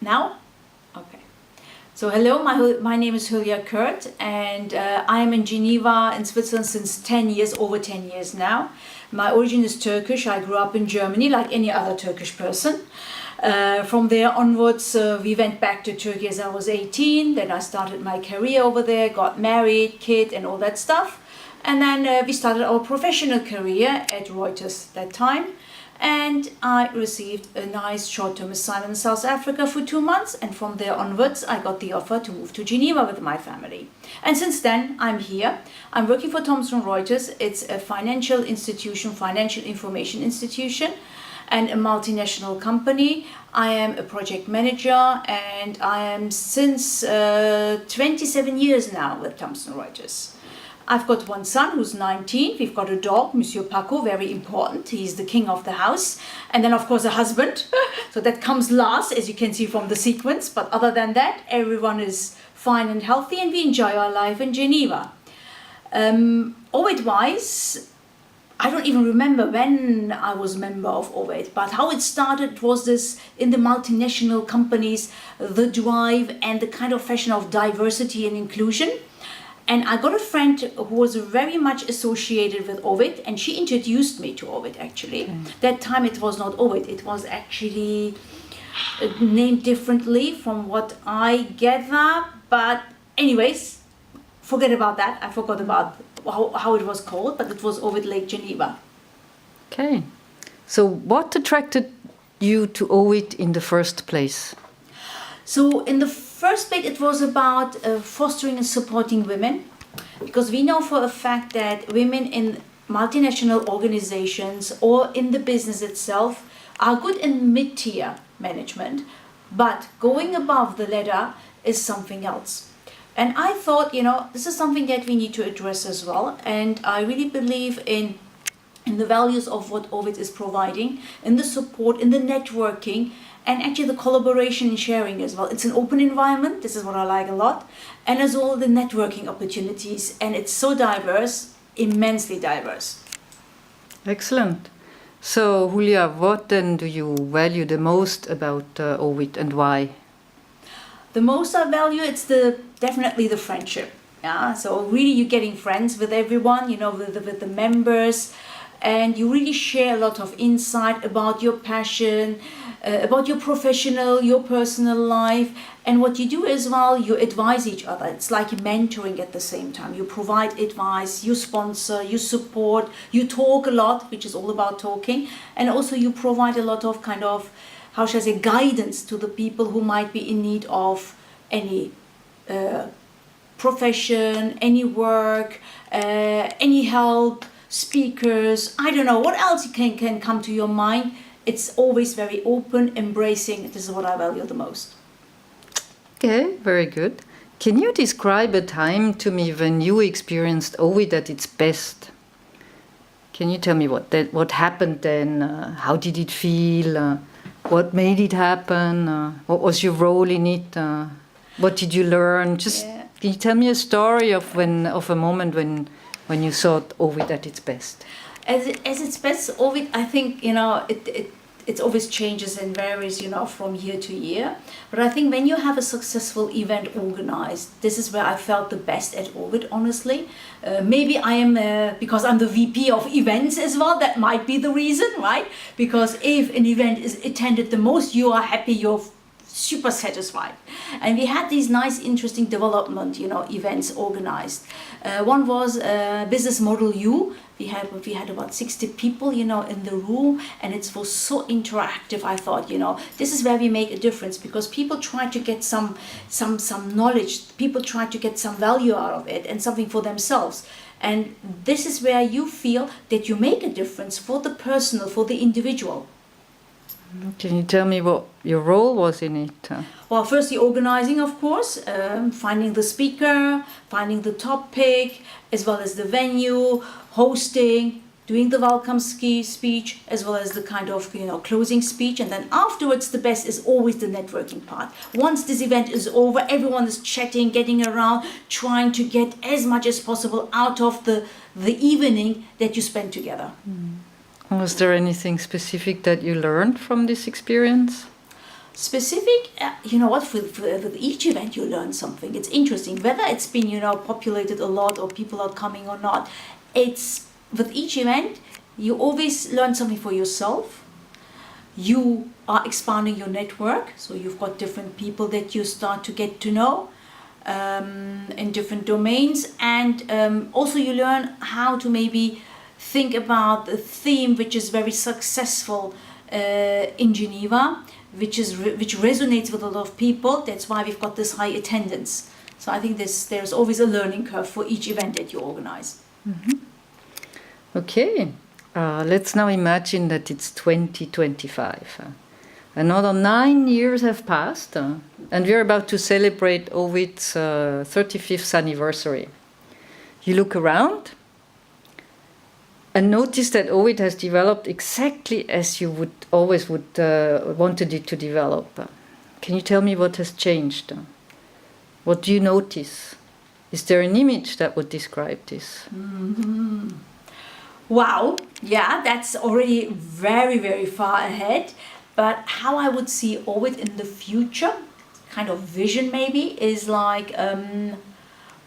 Now? Okay. So hello, my name is Hulya Kurt, and I am in Geneva in Switzerland since 10 years, over 10 years now. My origin is Turkish. I grew up in Germany like any other Turkish person. From there onwards, we went back to Turkey as I was 18. Then I started my career over there, got married, kid, and all that stuff. And then we started our professional career at Reuters that time. And I received a nice short-term assignment in South Africa for 2 months. And from there onwards, I got the offer to move to Geneva with my family. And since then, I'm here. I'm working for Thomson Reuters. It's a financial institution, financial information institution, and a multinational company. I am a project manager, and I am since 27 years now with Thomson Reuters. I've got one son who's 19. We've got a dog, Monsieur Paco, very important. He's the king of the house. And then, of course, a husband. So that comes last, as you can see from the sequence. But other than that, everyone is fine and healthy, and we enjoy our life in Geneva. OWIT-wise, I don't even remember when I was member of OWIT, but how it started was this in the multinational companies, the drive and the kind of fashion of diversity and inclusion. And I got a friend who was very much associated with OWIT, and she introduced me to OWIT actually. Okay. That time it was not OWIT, it was actually named differently from what I gather. But anyways, forget about that. I forgot about how it was called, but it was OWIT Lake Geneva. Okay. So what attracted you to OWIT in the first place? So in the first bit, it was about fostering and supporting women, because we know for a fact that women in multinational organizations or in the business itself are good in mid-tier management, but going above the ladder is something else. And I thought, this is something that we need to address as well. And I really believe in the values of what OWIT is providing, in the support, in the networking, and actually the collaboration and sharing as well. It's an open environment, this is what I like a lot, and as well the networking opportunities, and it's so diverse, immensely diverse. Excellent. So Hulya, what then do you value the most about OWIT, and why? The most I value, it's definitely the friendship. Yeah, so really you're getting friends with everyone, with the members, and you really share a lot of insight about your passion, about your professional, your personal life, and what you do as well, you advise each other. It's like mentoring at the same time. You provide advice, you sponsor, you support, you talk a lot, which is all about talking, and also you provide a lot of kind of, how shall I say, guidance to the people who might be in need of any profession, any work, any help, speakers, I don't know, what else can come to your mind. It's always very open, embracing. This is what I value the most. Okay, very good. Can you describe a time to me when you experienced OWIT at its best? Can you tell me what happened then? How did it feel? What made it happen? What was your role in it? What did you learn? Can you tell me a story of a moment when you saw OWIT at its best? As its best, OWIT, I think, it always changes and varies, from year to year. But I think when you have a successful event organized, this is where I felt the best at OWIT, honestly. Maybe I am, because I'm the VP of events as well, that might be the reason, right? Because if an event is attended the most, you are happy, you're super satisfied. And we had these nice, interesting development, events organized. One was Business Model U. We had about 60 people, in the room, and it was so interactive. I thought, this is where we make a difference, because people try to get some knowledge. People try to get some value out of it and something for themselves. And this is where you feel that you make a difference for the personal, for the individual. Can you tell me what your role was in it? Well, first the organizing, of course, finding the speaker, finding the topic, as well as the venue, hosting, doing the welcome speech, as well as the kind of, closing speech. And then afterwards, the best is always the networking part. Once this event is over, everyone is chatting, getting around, trying to get as much as possible out of the evening that you spend together. Was there anything specific that you learned from this experience? Specific, you know what, with each event you learn something. It's interesting, whether it's been, you know, populated a lot or people are coming or not. It's, with each event, you always learn something for yourself. You are expanding your network, so you've got different people that you start to get to know in different domains. And also you learn how to maybe think about a theme which is very successful in Geneva, which resonates with a lot of people. That's why we've got this high attendance. So I think there's always a learning curve for each event that you organize. Okay, let's now imagine that it's 2025. Another 9 years have passed, and we're about to celebrate OWIT's 35th anniversary. You look around and notice that OWIT has developed exactly as you would wanted it to develop. Can you tell me what has changed? What do you notice? Is there an image that would describe this? Wow, yeah, that's already very, very far ahead. But how I would see OWIT in the future, kind of vision maybe, is like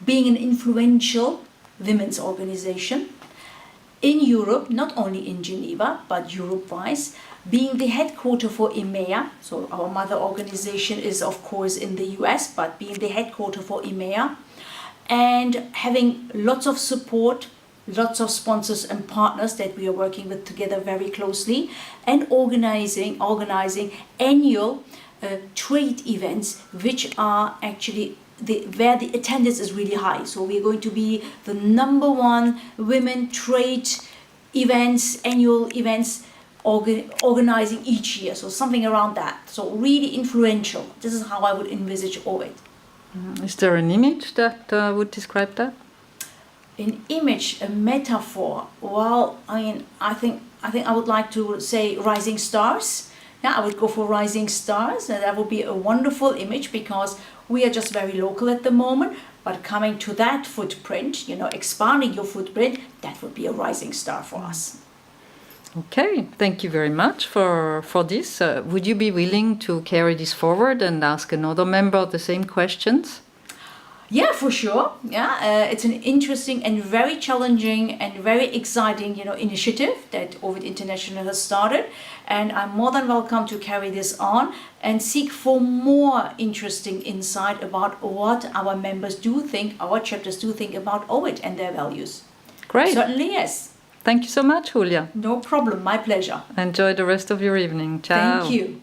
being an influential women's organization in Europe, not only in Geneva, but Europe-wise, being the headquarter for EMEA. So our mother organization is, of course, in the US, but being the headquarter for EMEA, and having lots of support, lots of sponsors and partners that we are working with together very closely, and organizing annual trade events, which are actually where the attendance is really high. So we're going to be the #1 women trade events, annual events, organizing each year. So something around that. So really influential. This is how I would envisage OWIT. Is there an image that would describe that? An image, a metaphor. Well, I think I would like to say rising stars. Yeah, I would go for rising stars, and that would be a wonderful image, because we are just very local at the moment. But coming to that footprint, you know, expanding your footprint, that would be a rising star for us. Okay, thank you very much for this. Would you be willing to carry this forward and ask another member the same questions? Yeah, for sure. Yeah, it's an interesting and very challenging and very exciting, you know, initiative that OWIT International has started, and I'm more than welcome to carry this on and seek for more interesting insight about what our members do think, our chapters do think about OWIT and their values. Great. Certainly, yes. Thank you so much, Hulya. No problem. My pleasure. Enjoy the rest of your evening. Ciao. Thank you.